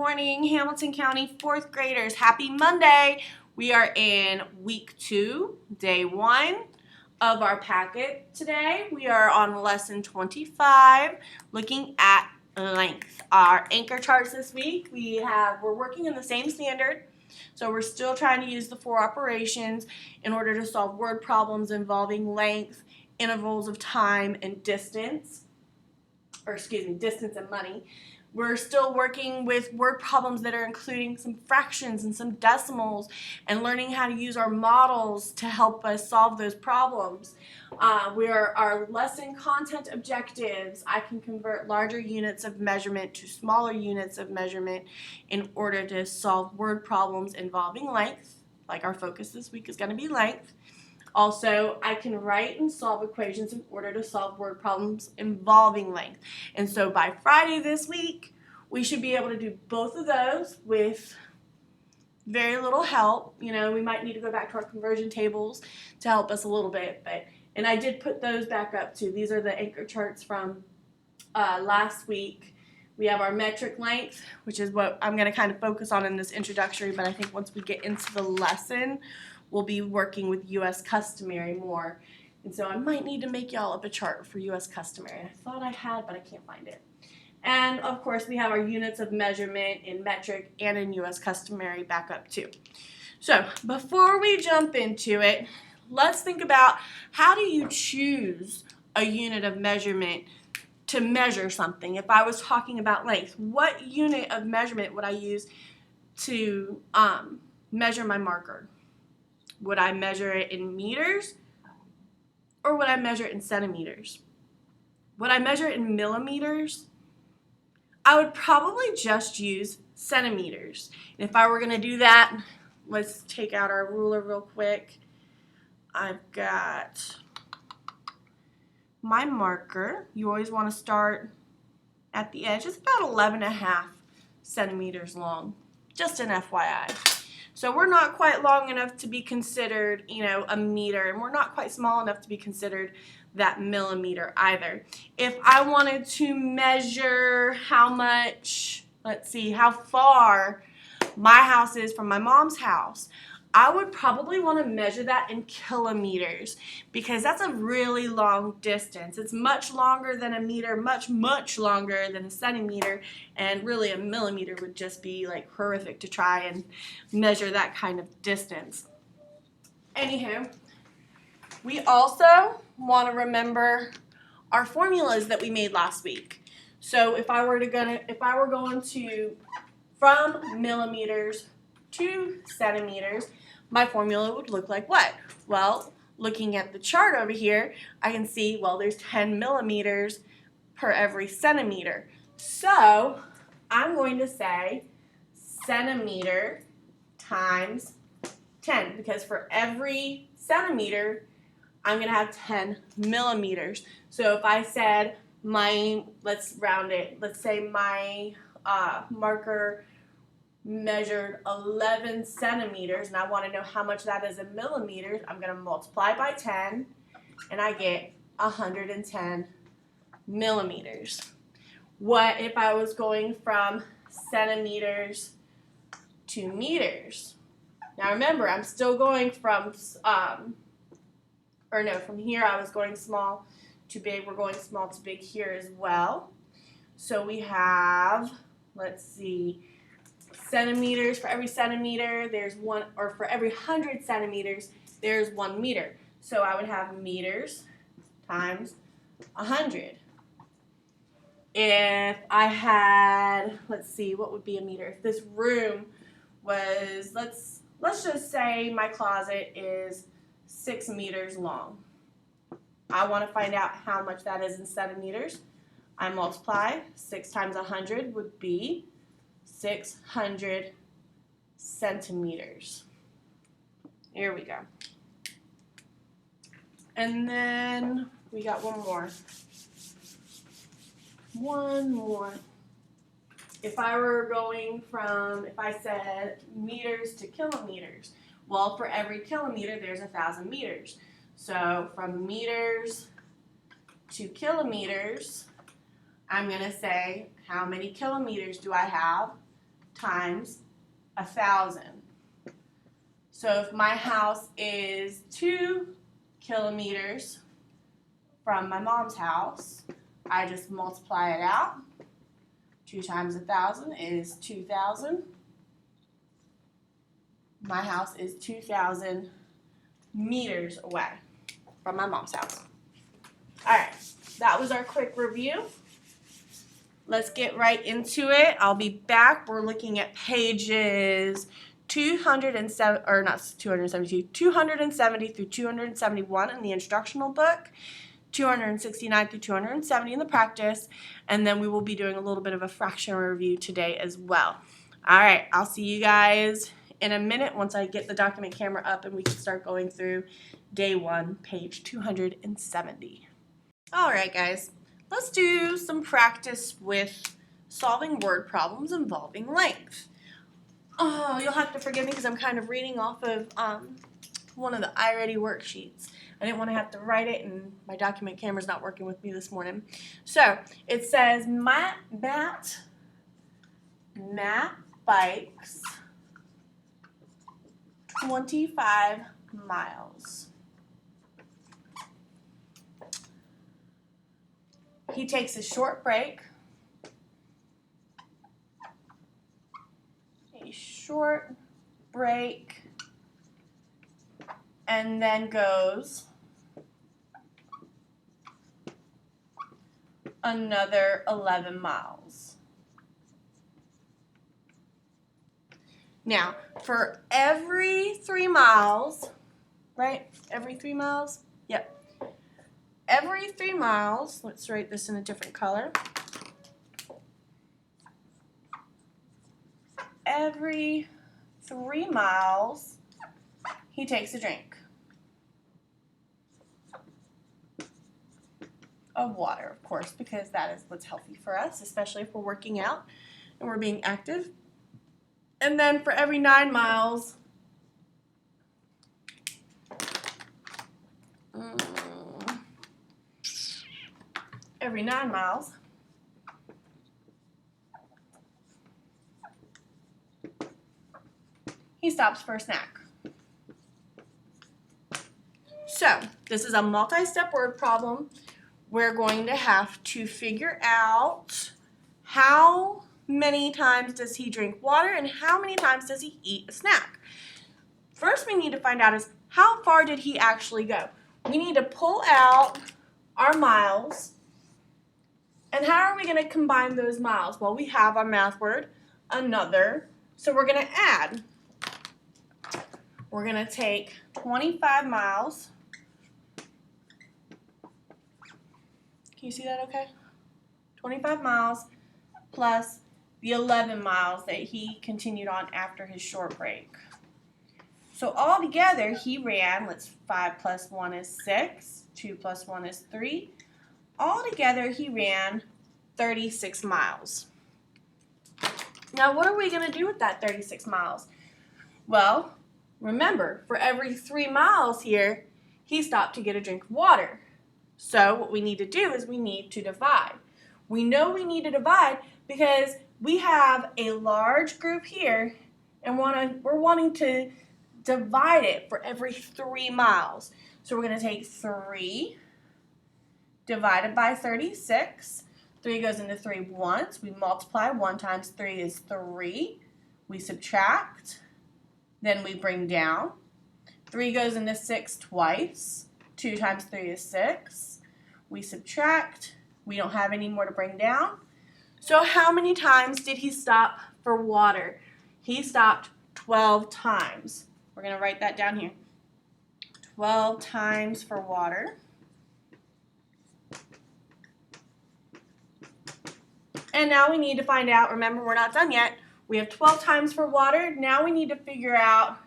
morning, Hamilton County 4th graders. Happy Monday. We are in week 2, day 1 of our packet today. We are on lesson 25, looking at length. Our anchor charts this week, we're working in the same standard. So we're still trying to use the 4 operations in order to solve word problems involving length, intervals of time, and distance. Distance and money. We're still working with word problems that are including some fractions and some decimals and learning how to use our models to help us solve those problems. Our lesson content objectives. I can convert larger units of measurement to smaller units of measurement in order to solve word problems involving length, like our focus this week is going to be length. Also, I can write and solve equations in order to solve word problems involving length. And so by Friday this week, we should be able to do both of those with very little help. You know, we might need to go back to our conversion tables to help us a little bit. And I did put those back up too. These are the anchor charts from last week. We have our metric length, which is what I'm going to kind of focus on in this introductory, but I think once we get into the lesson, we'll be working with U.S. customary more. And so I might need to make y'all up a chart for U.S. customary. I thought I had, but I can't find it. And of course, we have our units of measurement in metric and in U.S. customary back up too. So before we jump into it, let's think about how do you choose a unit of measurement to measure something. If I was talking about length, what unit of measurement would I use to measure my marker? Would I measure it in meters or would I measure it in centimeters? Would I measure it in millimeters? I would probably just use centimeters. And if I were going to do that, let's take out our ruler real quick. I've got my marker. You always want to start at the edge. It's about 11.5 centimeters long, just an FYI. So we're not quite long enough to be considered, a meter, and we're not quite small enough to be considered that millimeter either. If I wanted to measure how far my house is from my mom's house, I would probably want to measure that in kilometers because that's a really long distance. It's much longer than a meter, much, much longer than a centimeter, and really a millimeter would just be like horrific to try and measure that kind of distance. Anywho, we also want to remember our formulas that we made last week. So if I were going to from millimeters to centimeters, my formula would look like what? Well, looking at the chart over here, I can see, well, there's 10 millimeters per every centimeter. So I'm going to say centimeter times 10 because for every centimeter, I'm going to have 10 millimeters. So if I said let's round it, let's say my marker measured 11 centimeters and I want to know how much that is in millimeters, I'm going to multiply by 10 and I get 110 millimeters. What if I was going from centimeters to meters? Now remember, I'm still going from here I was going small to big. We're going small to big here as well. So we have, let's see, centimeters. For every centimeter, there's one, or for every 100 centimeters, there's 1 meter. So I would have meters times 100. If I had, let's see, what would be a meter? If this room was, let's just say my closet is 6 meters long. I want to find out how much that is in centimeters. I multiply. 6 times 100 would be 600 centimeters. Here we go. And then we got one more. If I said meters to kilometers, well, for every kilometer, there's 1,000 meters. So from meters to kilometers, I'm going to say how many kilometers do I have times 1,000. So if my house is 2 kilometers from my mom's house, I just multiply it out. 2 times 1,000 is 2,000. My house is 2,000 meters away from my mom's house. All right, that was our quick review. Let's get right into it. I'll be back. We're looking at pages 207, or not 272, 270 through 271 in the instructional book, 269 through 270 in the practice, and then we will be doing a little bit of a fraction review today as well. All right, I'll see you guys in a minute once I get the document camera up and we can start going through day 1, page 270. All right, guys, let's do some practice with solving word problems involving length. Oh, you'll have to forgive me because I'm kind of reading off of one of the iReady worksheets. I didn't want to have to write it, and my document camera's not working with me this morning. So it says Matt bikes 25 miles. He takes a short break. And then goes another 11 miles. Now, for every 3 miles, right? Every 3 miles? Yep. Every 3 miles, let's write this in a different color. Every 3 miles, he takes a drink of water, of course, because that is what's healthy for us, especially if we're working out and we're being active. And then for every 9 miles, he stops for a snack. So, this is a multi-step word problem. We're going to have to figure out how many times does he drink water and how many times does he eat a snack. First, we need to find out is how far did he actually go. We need to pull out our miles. And how are we going to combine those miles? Well, we have our math word, another. So we're going to add. We're going to take 25 miles. Can you see that okay? 25 miles plus the 11 miles that he continued on after his short break. So all together he ran, 5 plus 1 is 6, 2 plus 1 is 3. All together he ran 36 miles. Now what are we going to do with that 36 miles? Well, remember, for every 3 miles here, he stopped to get a drink of water. So what we need to do is we need to divide. We know we need to divide because we have a large group here and we're wanting to divide it for every 3 miles. So we're going to take 3 divided by 36. 3 goes into 3 once. We multiply. 1 times 3 is 3. We subtract. Then we bring down. 3 goes into 6 twice. 2 times 3 is 6. We subtract. We don't have any more to bring down. So how many times did he stop for water? He stopped 12 times. We're going to write that down here. 12 times for water. And now we need to find out, remember we're not done yet, we have 12 times for water. Now we need to figure out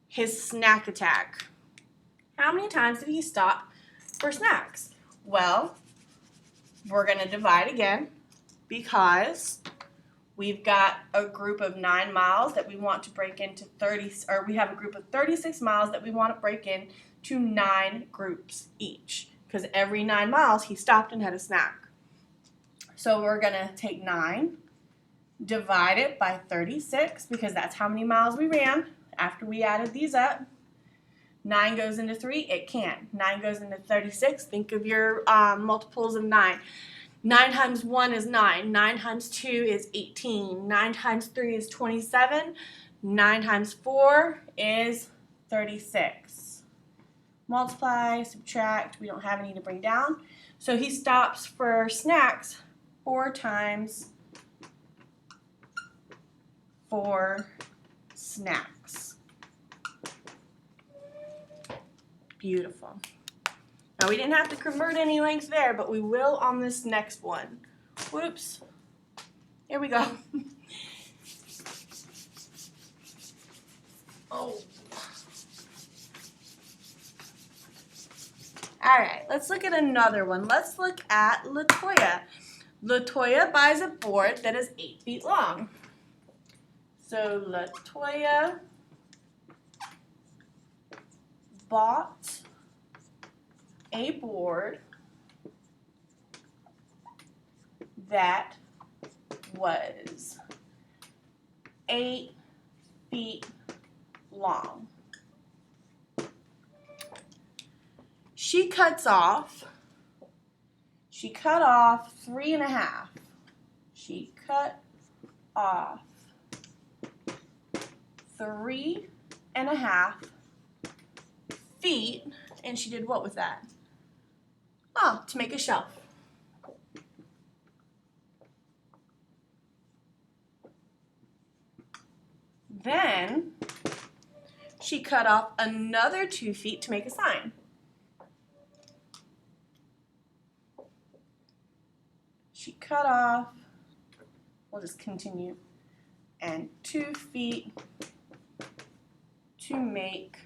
his snack attack. How many times did he stop for snacks? Well, we're going to divide again because we've got a group of 9 miles that we want to break into 30, or we have a group of 36 miles that we want to break into 9 groups each because every 9 miles he stopped and had a snack. So we're going to take 9 divide it by 36 because that's how many miles we ran after we added these up. 9 goes into 3, it can't. 9 goes into 36, think of your multiples of 9. 9 times 1 is 9, 9 times 2 is 18, 9 times 3 is 27, 9 times 4 is 36. Multiply, subtract, we don't have any to bring down. So he stops for snacks 4 times 4 snacks. Beautiful. Now we didn't have to convert any length there, but we will on this next one. Whoops. Here we go. Oh. All right, let's look at another one. Let's look at LaToya. LaToya buys a board that is 8 feet long. So LaToya bought a board that was 8 feet long. She cut off 3.5. She cut off 3.5 feet, and she did what with that? Oh, to make a shelf. Then she cut off another 2 feet to make a sign. She cut off, we'll just continue, and 2 feet to make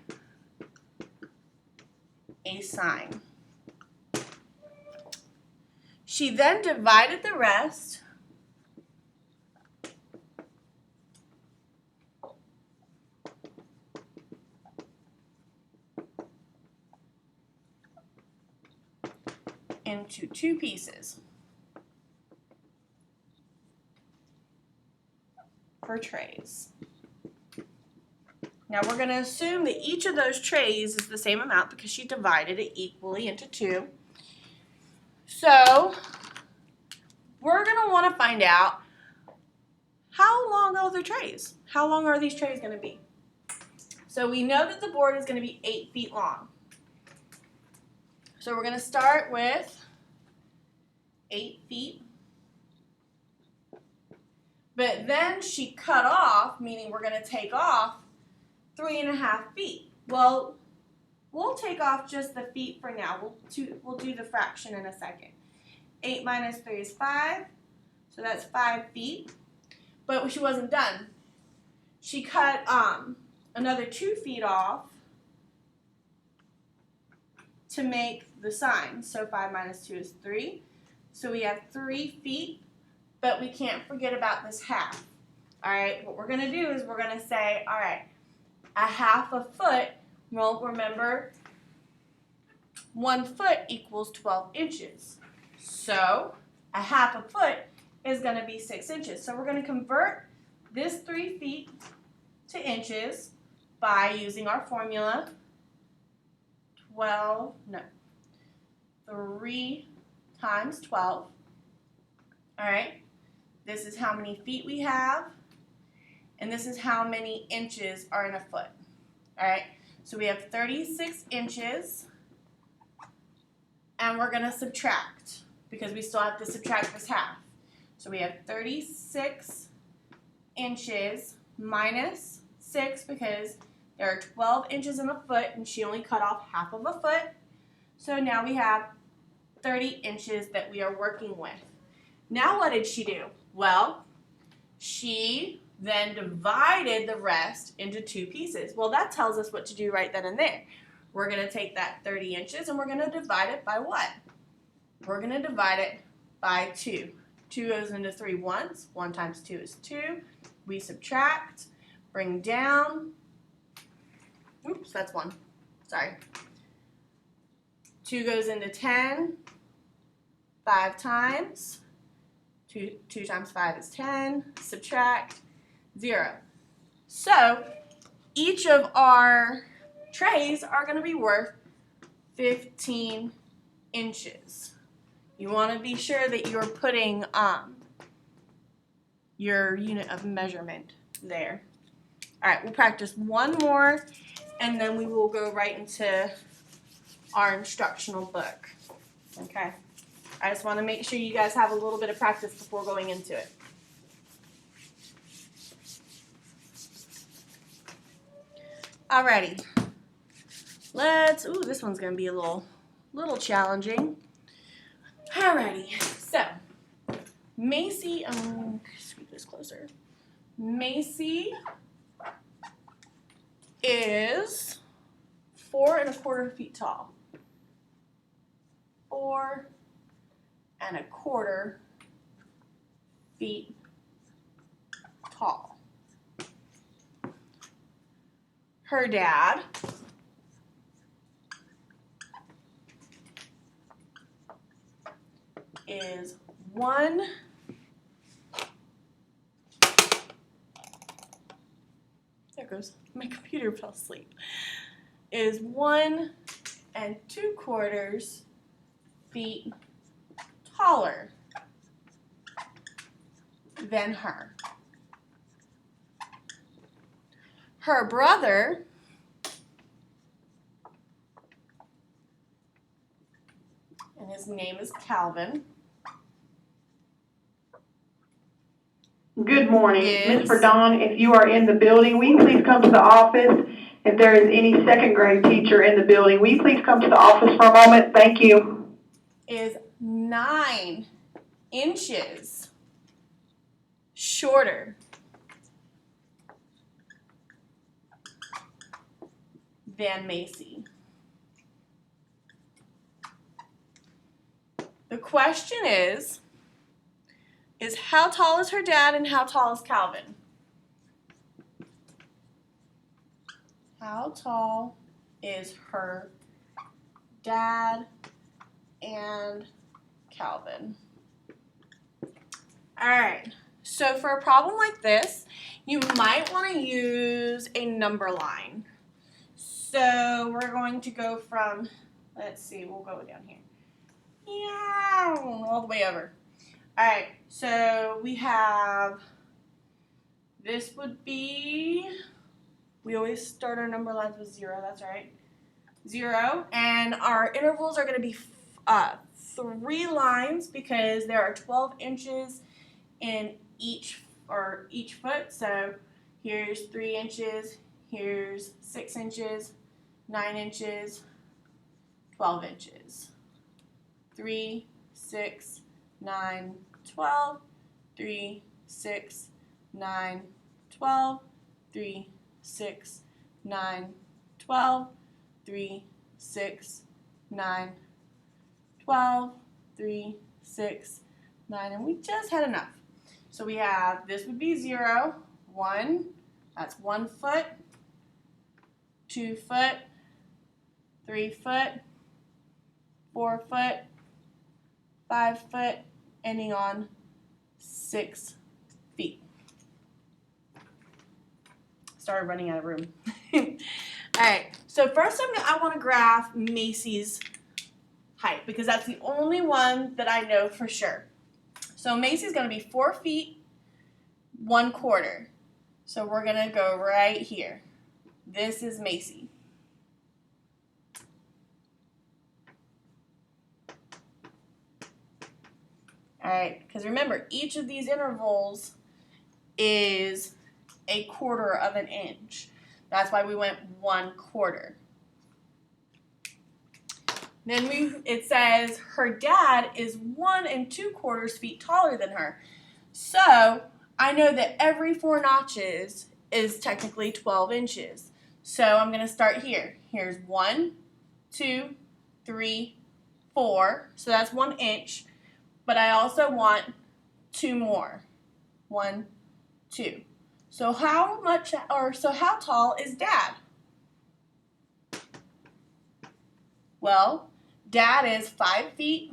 a sign. She then divided the rest into 2 pieces for trays. Now we're going to assume that each of those trays is the same amount because she divided it equally into 2. So we're going to want to find out how long are the trays? How long are these trays going to be? So we know that the board is going to be 8 feet long. So we're going to start with 8 feet. But then she cut off, meaning we're going to take off 3.5 feet. Well, we'll take off just the feet for now. We'll do the fraction in a second. 8 minus 3 is 5, so that's 5 feet. But she wasn't done. She cut another 2 feet off to make the sign. So 5 minus 2 is 3. So we have 3 feet, but we can't forget about this half. All right, what we're going to do is we're going to say, all right, a half a foot, well, remember, 1 foot equals 12 inches. So a half a foot is going to be 6 inches. So we're going to convert this 3 feet to inches by using our formula. 3 times 12. All right, this is how many feet we have, and this is how many inches are in a foot. All right, so we have 36 inches, and we're going to subtract because we still have to subtract this half. So we have 36 inches minus 6 because there are 12 inches in a foot, and she only cut off half of a foot. So now we have 30 inches that we are working with. Now what did she do? Well, she then divided the rest into 2 pieces. Well, that tells us what to do right then and there. We're going to take that 30 inches and we're going to divide it by what? We're going to divide it by 2. 2 goes into 3 once. 1 times 2 is 2. We subtract, bring down. Oops, that's 1. Sorry. 2 goes into 10. 5 times. 2 times 5 is 10. Subtract 0. So each of our trays are going to be worth 15 inches. You want to be sure that you're putting your unit of measurement there. All right, we'll practice one more, and then we will go right into our instructional book. Okay? I just want to make sure you guys have a little bit of practice before going into it. Alrighty. Ooh, this one's going to be a little challenging. Alrighty. So, Macy, scoot this closer. Macy is 4 1/4 feet tall. 4 1/4 feet tall. Her dad is 1 there goes my computer fell asleep is 1 2/4 feet taller than her. Her brother and his name is Calvin. Good morning. Ms. Verdon, if you are in the building, will you please come to the office? If there is any second grade teacher in the building, will you please come to the office for a moment? Thank you. Is 9 inches shorter than Macy. The question is how tall is her dad and how tall is Calvin? How tall is her dad and Calvin? All right, so for a problem like this, you might want to use a number line. So we're going to go from, let's see, we'll go down here. Yeah, all the way over. All right, so we have, this would be, we always start our number lines with 0, that's right. 0, and our intervals are going to be 3 lines because there are 12 inches in each foot. So here's 3 inches, here's 6 inches, 9 inches, 12 inches. 3, 6, 9, 12, 3, 6, 9, 12, 3, 6, 9, 12, 3, 6, 9, 12, 3, 6, 9, and we just had enough. So we have, this would be 0, 1, that's 1 foot, 2 foot, 3 foot, 4 foot, 5 foot, ending on 6 feet. Started running out of room. All right, so first I want to graph Macy's height because that's the only one that I know for sure. So Macy's going to be 4 feet 1/4. So we're going to go right here. This is Macy. All right, because remember, each of these intervals is 1/4 of an inch. That's why we went 1/4. Then it says her dad is 1 2/4 feet taller than her. So I know that every 4 notches is technically 12 inches. So I'm going to start here. Here's 1, 2, 3, 4. So that's 1 inch. But I also want 2 more. 1, 2. So how tall is Dad? Well, Dad is 5 feet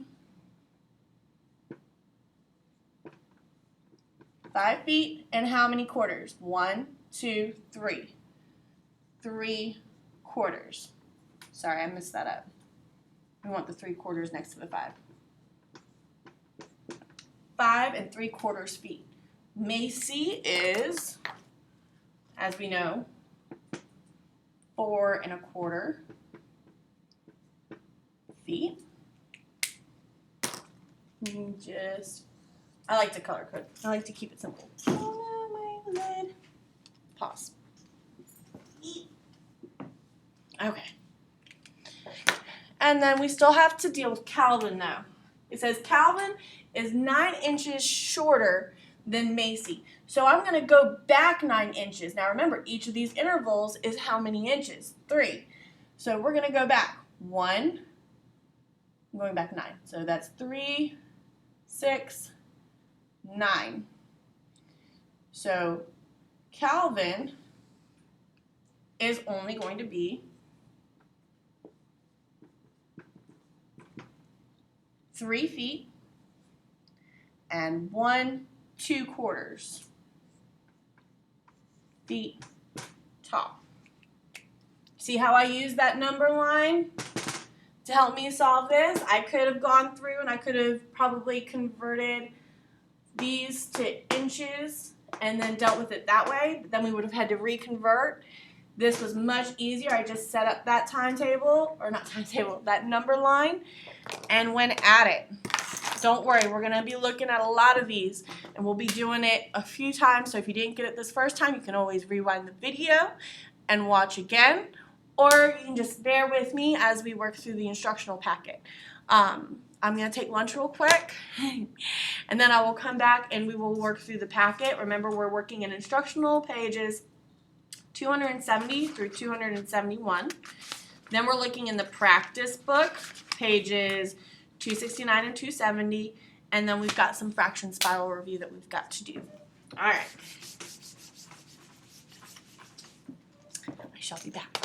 5 feet and how many quarters? 1, 2, 3. 3 quarters. Sorry, I messed that up. We want the 3 quarters next to the 5. 5 3/4 feet. Macy is, as we know, 4 1/4 feet. I like to color code. I like to keep it simple. Oh no, my lid. Pause. Okay. And then we still have to deal with Calvin though. It says Calvin is 9 inches shorter than Macy. So I'm going to go back 9 inches. Now remember, each of these intervals is how many inches? 3. So we're going to go back 1. I'm going back 9. So that's 3, 6, 9. So Calvin is only going to be 3 feet and 1 2/4 feet tall. See how I use that number line to help me solve this? I could have gone through and I could have probably converted these to inches and then dealt with it that way, but then we would have had to reconvert. This was much easier. I just set up that timetable, or not timetable, that number line, and went at it. Don't worry, we're going to be looking at a lot of these, and we'll be doing it a few times, so if you didn't get it this first time, you can always rewind the video and watch again, or you can just bear with me as we work through the instructional packet. I'm going to take lunch real quick, and then I will come back and we will work through the packet. Remember, we're working in instructional pages 270 through 271. Then we're looking in the practice book, pages 269 and 270, and then we've got some fraction spiral review that we've got to do. All right. I shall be back.